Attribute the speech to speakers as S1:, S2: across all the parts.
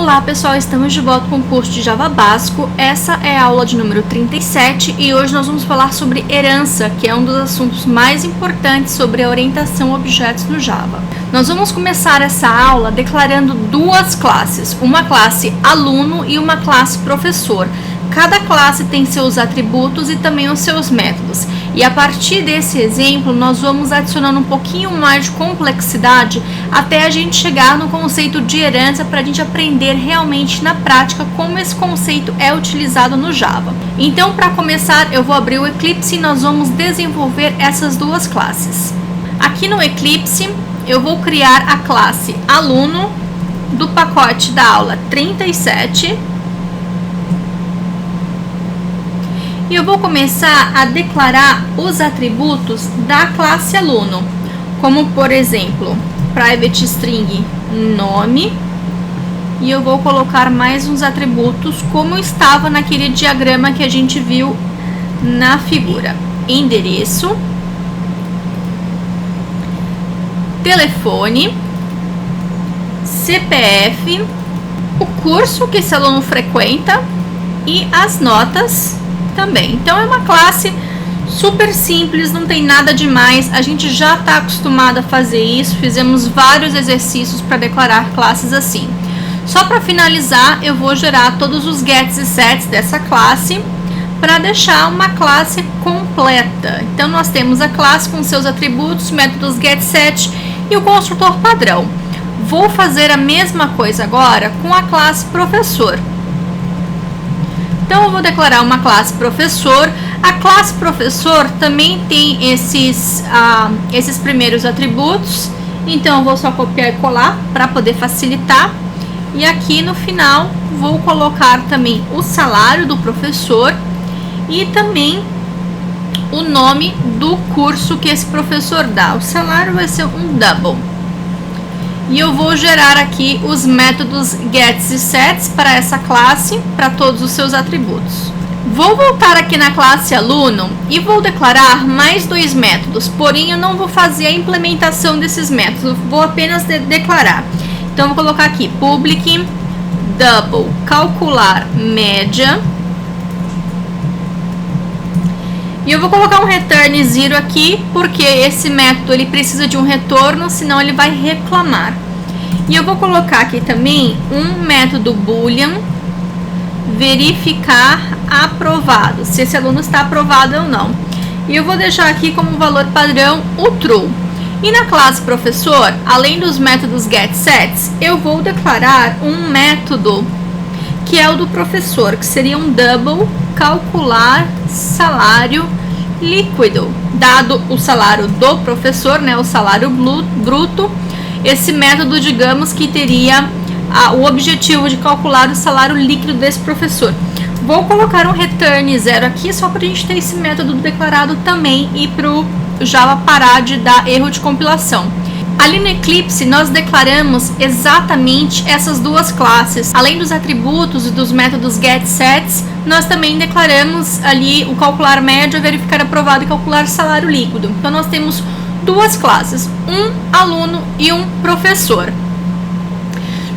S1: Olá pessoal, estamos de volta com o curso de Java Básico. Essa é a aula de número 37 e hoje nós vamos falar sobre herança, que é um dos assuntos mais importantes sobre a orientação a objetos no Java. Nós vamos começar essa aula declarando duas classes, uma classe aluno e uma classe professor. Cada classe tem seus atributos e também os seus métodos. E a partir desse exemplo, nós vamos adicionando um pouquinho mais de complexidade até a gente chegar no conceito de herança para a gente aprender realmente na prática como esse conceito é utilizado no Java. Então, para começar, eu vou abrir o Eclipse e nós vamos desenvolver essas duas classes. Aqui no Eclipse, eu vou criar a classe aluno do pacote da aula 37. E eu vou começar a declarar os atributos da classe aluno, como por exemplo, private string nome, e eu vou colocar mais uns atributos como estava naquele diagrama que a gente viu na figura. Endereço, telefone, CPF, o curso que esse aluno frequenta e as notas também. Então é uma classe super simples, não tem nada demais, a gente já está acostumado a fazer isso, fizemos vários exercícios para declarar classes assim. Só para finalizar, eu vou gerar todos os gets e sets dessa classe para deixar uma classe completa. Então nós temos a classe com seus atributos, métodos get, set e o construtor padrão. Vou fazer a mesma coisa agora com a classe professor. Então, eu vou declarar uma classe professor. A classe professor também tem esses primeiros atributos. Então, eu vou só copiar e colar para poder facilitar. E aqui no final, vou colocar também o salário do professor e também o nome do curso que esse professor dá. O salário vai ser um double. E eu vou gerar aqui os métodos gets e sets para essa classe, para todos os seus atributos. Vou voltar aqui na classe aluno e vou declarar mais dois métodos, porém eu não vou fazer a implementação desses métodos, vou apenas declarar. Então, eu vou colocar aqui public double calcular média. E eu vou colocar um return 0 aqui, porque esse método ele precisa de um retorno, senão ele vai reclamar. E eu vou colocar aqui também um método boolean verificar aprovado, se esse aluno está aprovado ou não. E eu vou deixar aqui como valor padrão o true. E na classe professor, além dos métodos getSets, eu vou declarar um método que é o do professor, que seria um double calcular salário líquido. Dado o salário do professor, né, o salário bruto, esse método, digamos que teria o objetivo de calcular o salário líquido desse professor. Vou colocar um return 0 aqui, só para a gente ter esse método declarado também e para o Java parar de dar erro de compilação. Ali no Eclipse, nós declaramos exatamente essas duas classes. Além dos atributos e dos métodos getSets, nós também declaramos ali o calcular média, verificar aprovado e calcular salário líquido. Então, nós temos duas classes, um aluno e um professor.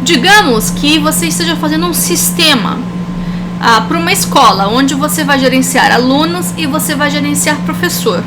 S1: Digamos que você esteja fazendo um sistema para uma escola, onde você vai gerenciar alunos e você vai gerenciar professor.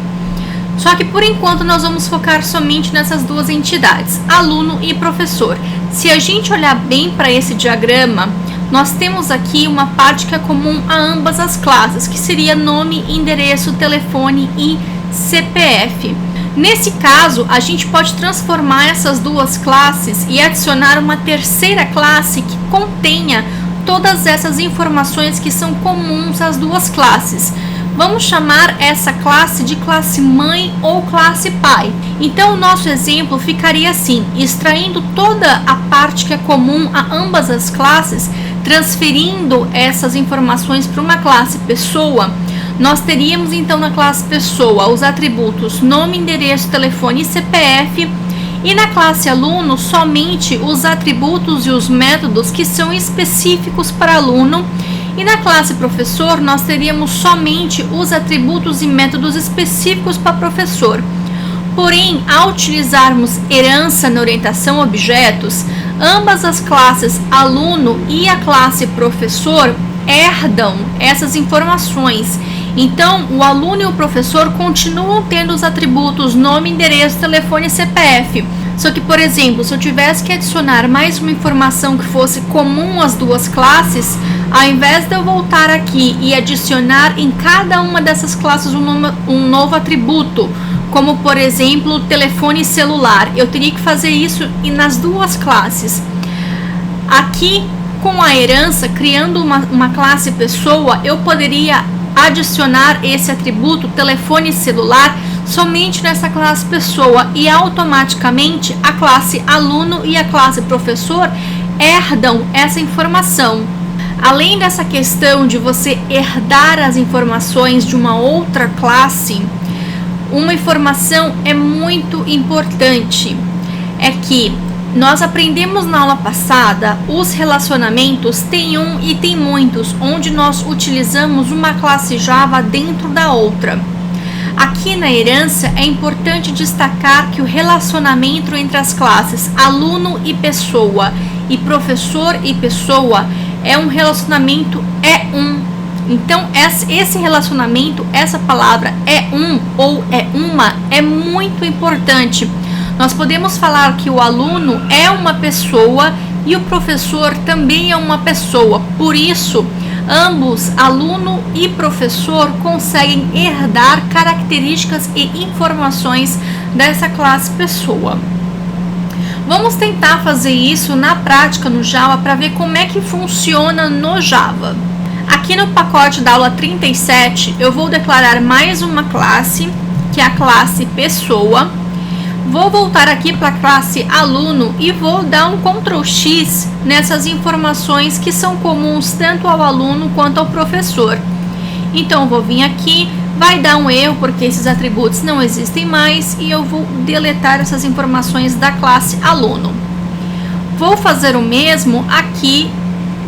S1: Só que por enquanto nós vamos focar somente nessas duas entidades, aluno e professor. Se a gente olhar bem para esse diagrama, nós temos aqui uma parte que é comum a ambas as classes, que seria nome, endereço, telefone e CPF. Nesse caso, a gente pode transformar essas duas classes e adicionar uma terceira classe que contenha todas essas informações que são comuns às duas classes. Vamos chamar essa classe de classe mãe ou classe pai. Então, o nosso exemplo ficaria assim, extraindo toda a parte que é comum a ambas as classes, transferindo essas informações para uma classe pessoa. Nós teríamos então na classe pessoa os atributos nome, endereço, telefone e CPF, e na classe aluno somente os atributos e os métodos que são específicos para aluno. E na classe professor, nós teríamos somente os atributos e métodos específicos para professor. Porém, ao utilizarmos herança na orientação a objetos, ambas as classes aluno e a classe professor herdam essas informações. Então, o aluno e o professor continuam tendo os atributos nome, endereço, telefone e CPF. Só que, por exemplo, se eu tivesse que adicionar mais uma informação que fosse comum às duas classes, ao invés de eu voltar aqui e adicionar em cada uma dessas classes um novo atributo, como, por exemplo, telefone celular, eu teria que fazer isso nas duas classes. Aqui, com a herança, criando uma classe pessoa, eu poderia adicionar esse atributo telefone celular somente nessa classe pessoa e automaticamente a classe aluno e a classe professor herdam essa informação. Além dessa questão de você herdar as informações de uma outra classe, uma informação é muito importante, é que nós aprendemos na aula passada, os relacionamentos tem um e tem muitos, onde nós utilizamos uma classe Java dentro da outra. Aqui na herança é importante destacar que o relacionamento entre as classes aluno e pessoa e professor e pessoa é um relacionamento Então, esse relacionamento, essa palavra é ou é uma, é muito importante. Nós podemos falar que o aluno é uma pessoa e o professor também é uma pessoa. Por isso, ambos, aluno e professor, conseguem herdar características e informações dessa classe pessoa. Vamos tentar fazer isso na prática no Java para ver como é que funciona no Java. Aqui no pacote da aula 37, eu vou declarar mais uma classe, que é a classe pessoa. Vou voltar aqui para a classe aluno e vou dar um Ctrl X nessas informações que são comuns tanto ao aluno quanto ao professor. Então, eu vou vir aqui, vai dar um erro porque esses atributos não existem mais e eu vou deletar essas informações da classe aluno. Vou fazer o mesmo aqui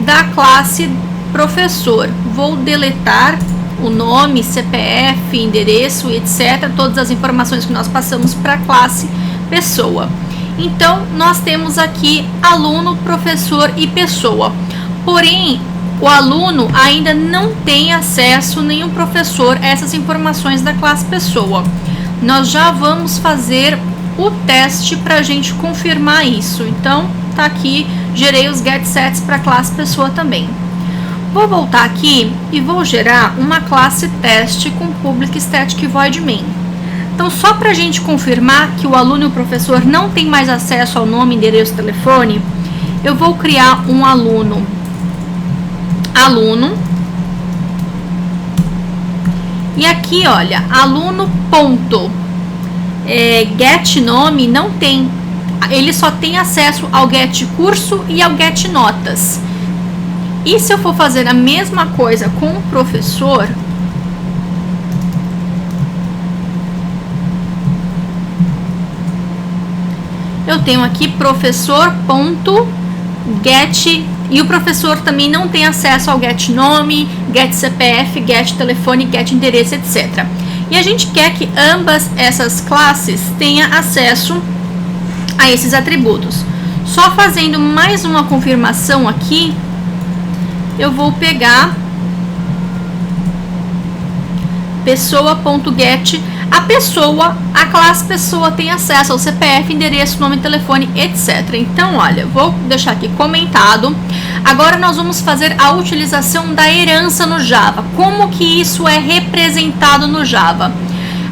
S1: da classe professor. Vou deletar o nome, CPF, endereço, etc. Todas as informações que nós passamos para a classe pessoa. Então, nós temos aqui aluno, professor e pessoa. Porém, o aluno ainda não tem acesso, nem o professor, a essas informações da classe pessoa. Nós já vamos fazer o teste para a gente confirmar isso. Então, tá aqui, gerei os getSets para a classe pessoa também. Vou voltar aqui e vou gerar uma classe teste com public static void main. Então, só para a gente confirmar que o aluno e o professor não têm mais acesso ao nome, endereço, telefone, eu vou criar um aluno. E aqui, olha, get nome não tem. Ele só tem acesso ao get curso e ao get notas. E se eu for fazer a mesma coisa com o professor, eu tenho aqui professor.get, e o professor também não tem acesso ao get nome, get CPF, get telefone, get endereço, etc. E a gente quer que ambas essas classes tenham acesso a esses atributos. Só fazendo mais uma confirmação aqui, eu vou pegar pessoa.get. A classe pessoa tem acesso ao CPF, endereço, nome, telefone, etc. Então, olha, vou deixar aqui comentado. Agora nós vamos fazer a utilização da herança no Java. Como que isso é representado no Java?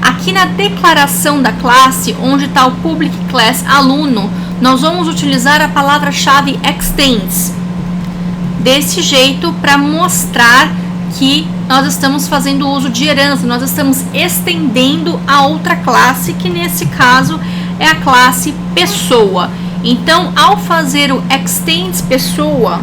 S1: Aqui na declaração da classe, onde está o public class aluno, nós vamos utilizar a palavra-chave extends. Desse jeito, para mostrar que nós estamos fazendo uso de herança, nós estamos estendendo a outra classe, que nesse caso é a classe pessoa. Então, ao fazer o extends pessoa,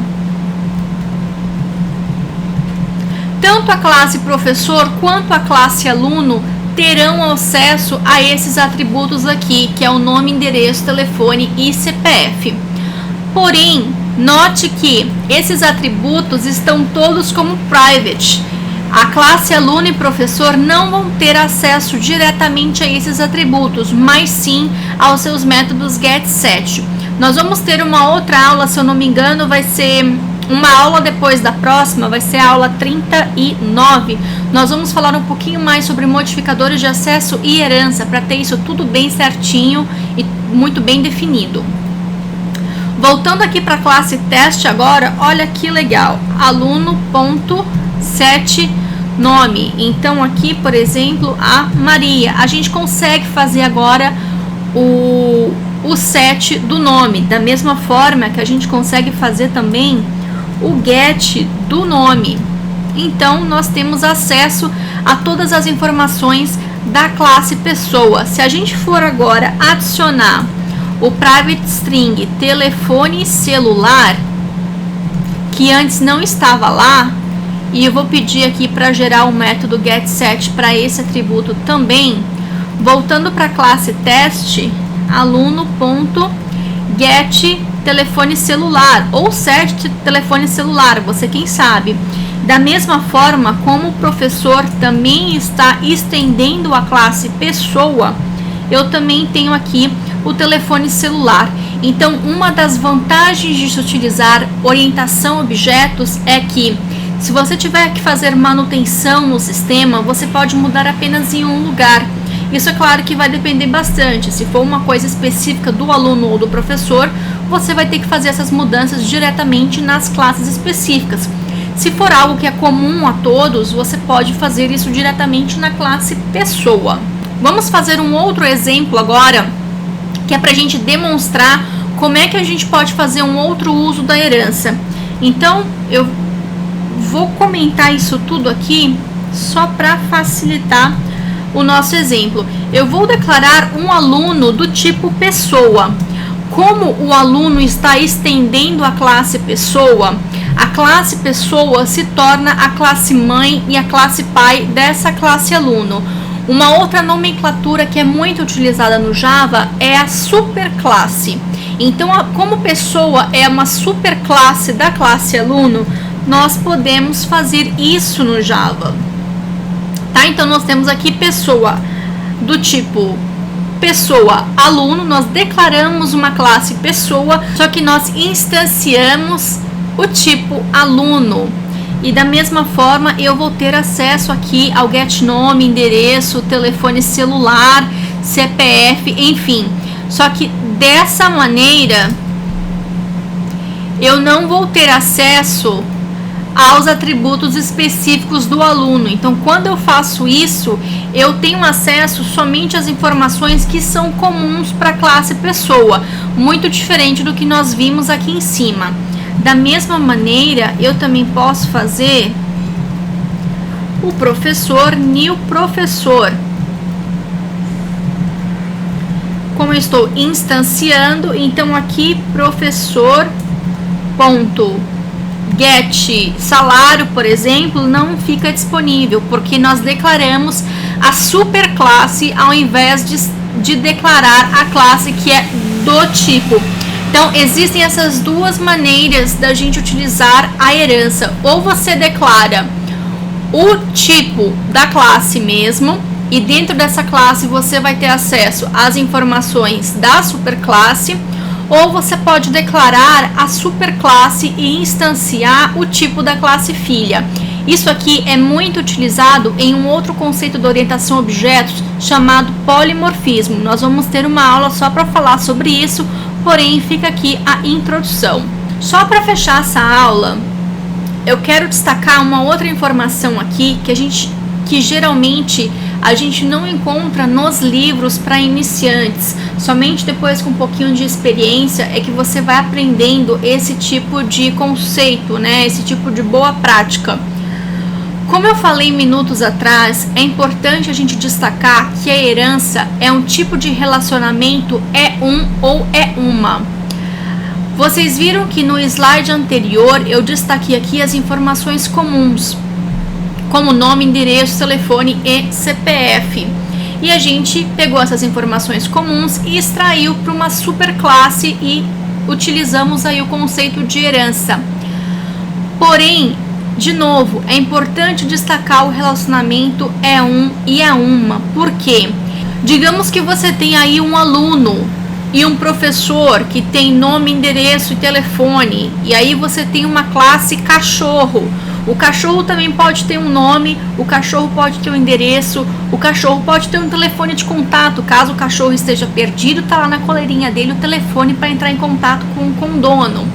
S1: tanto a classe professor quanto a classe aluno terão acesso a esses atributos aqui, que é o nome, endereço, telefone e CPF. Porém, note que esses atributos estão todos como private. A classe aluno e professor não vão ter acesso diretamente a esses atributos, mas sim aos seus métodos get, set. Nós vamos ter uma outra aula, se eu não me engano, vai ser uma aula depois da próxima, vai ser a aula 39. Nós vamos falar um pouquinho mais sobre modificadores de acesso e herança, para ter isso tudo bem certinho e muito bem definido. Voltando aqui para a classe teste agora, olha que legal, aluno.set nome. Então aqui, por exemplo, a Maria, a gente consegue fazer agora o set do nome, da mesma forma que a gente consegue fazer também o get do nome. Então nós temos acesso a todas as informações da classe pessoa. Se a gente for agora adicionar o private string telefone celular, que antes não estava lá, e eu vou pedir aqui para gerar o método getSet para esse atributo também, voltando para a classe teste, aluno.get telefone celular ou set telefone celular, você quem sabe. Da mesma forma como o professor também está estendendo a classe pessoa, eu também tenho aqui o telefone celular. Então, uma das vantagens de se utilizar orientação a objetos é que, se você tiver que fazer manutenção no sistema, você pode mudar apenas em um lugar. Isso é claro que vai depender bastante. Se for uma coisa específica do aluno ou do professor, você vai ter que fazer essas mudanças diretamente nas classes específicas. Se for algo que é comum a todos, você pode fazer isso diretamente na classe pessoa. Vamos fazer um outro exemplo agora, que é para a gente demonstrar como é que a gente pode fazer um outro uso da herança. Então, eu vou comentar isso tudo aqui só para facilitar o nosso exemplo. Eu vou declarar um aluno do tipo pessoa. Como o aluno está estendendo a classe pessoa se torna a classe mãe e a classe pai dessa classe aluno. Uma outra nomenclatura que é muito utilizada no Java é a superclasse. Então, como pessoa é uma superclasse da classe aluno, nós podemos fazer isso no Java. Tá? Então, nós temos aqui pessoa do tipo pessoa aluno, nós declaramos uma classe pessoa, só que nós instanciamos o tipo aluno. E da mesma forma, eu vou ter acesso aqui ao get nome, endereço, telefone celular, CPF, enfim. Só que dessa maneira, eu não vou ter acesso aos atributos específicos do aluno. Então, quando eu faço isso, eu tenho acesso somente às informações que são comuns para a classe pessoa, muito diferente do que nós vimos aqui em cima. Da mesma maneira, eu também posso fazer o professor new professor. Como eu estou instanciando, então aqui professor ponto get salário, por exemplo, não fica disponível, porque nós declaramos a superclasse ao invés de declarar a classe que é do tipo. Então, existem essas duas maneiras da gente utilizar a herança. Ou você declara o tipo da classe mesmo, e dentro dessa classe você vai ter acesso às informações da superclasse, ou você pode declarar a superclasse e instanciar o tipo da classe filha. Isso aqui é muito utilizado em um outro conceito de orientação a objetos chamado polimorfismo. Nós vamos ter uma aula só para falar sobre isso, porém fica aqui a introdução. Só para fechar essa aula, eu quero destacar uma outra informação aqui que geralmente a gente não encontra nos livros para iniciantes. Somente depois com um pouquinho de experiência é que você vai aprendendo esse tipo de conceito, né? Esse tipo de boa prática. Como eu falei minutos atrás, é importante a gente destacar que a herança é um tipo de relacionamento é um ou é uma. Vocês viram que no slide anterior eu destaquei aqui as informações comuns, como nome, endereço, telefone e CPF. E a gente pegou essas informações comuns e extraiu para uma superclasse e utilizamos aí o conceito de herança. Porém, De novo, é importante destacar o relacionamento é um e é uma. Por quê? Digamos que você tem aí um aluno e um professor que tem nome, endereço e telefone, e aí você tem uma classe cachorro. O cachorro também pode ter um nome, o cachorro pode ter um endereço, o cachorro pode ter um telefone de contato. Caso o cachorro esteja perdido, tá lá na coleirinha dele o telefone para entrar em contato com o dono.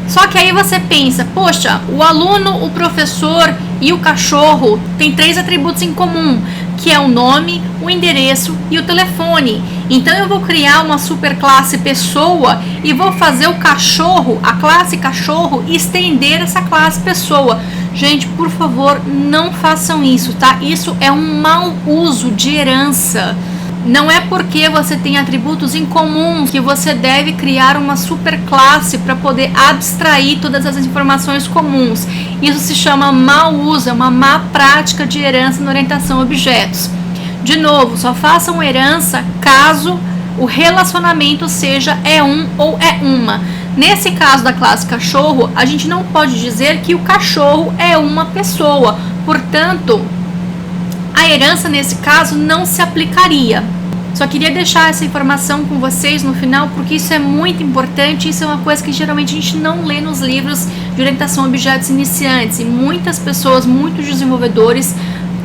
S1: Só que aí você pensa, poxa, o aluno, o professor e o cachorro têm 3 atributos em comum, que é o nome, o endereço e o telefone. Então eu vou criar uma superclasse pessoa e vou fazer o cachorro, a classe cachorro, estender essa classe pessoa. Gente, por favor, não façam isso, tá? Isso é um mau uso de herança. Não é porque você tem atributos em comum que você deve criar uma superclasse para poder abstrair todas as informações comuns. Isso se chama mau uso, é uma má prática de herança na orientação a objetos. De novo, só façam herança caso o relacionamento seja é um ou é uma. Nesse caso da classe cachorro, a gente não pode dizer que o cachorro é uma pessoa. Portanto, a herança nesse caso não se aplicaria. Só queria deixar essa informação com vocês no final, porque isso é muito importante. Isso é uma coisa que geralmente a gente não lê nos livros de orientação a objetos iniciantes, e muitas pessoas, muitos desenvolvedores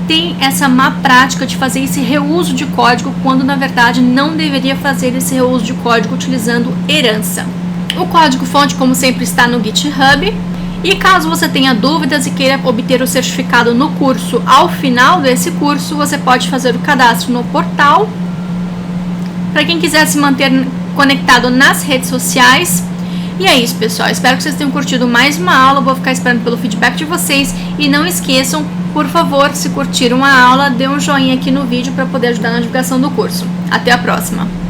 S1: têm essa má prática de fazer esse reuso de código, quando na verdade não deveria fazer esse reuso de código utilizando herança. O código-fonte, como sempre, está no GitHub. E caso você tenha dúvidas e queira obter o certificado no curso, ao final desse curso, você pode fazer o cadastro no portal. Para quem quiser se manter conectado nas redes sociais. E é isso, pessoal. Espero que vocês tenham curtido mais uma aula. Vou ficar esperando pelo feedback de vocês. E não esqueçam, por favor, se curtiram a aula, dê um joinha aqui no vídeo para poder ajudar na divulgação do curso. Até a próxima!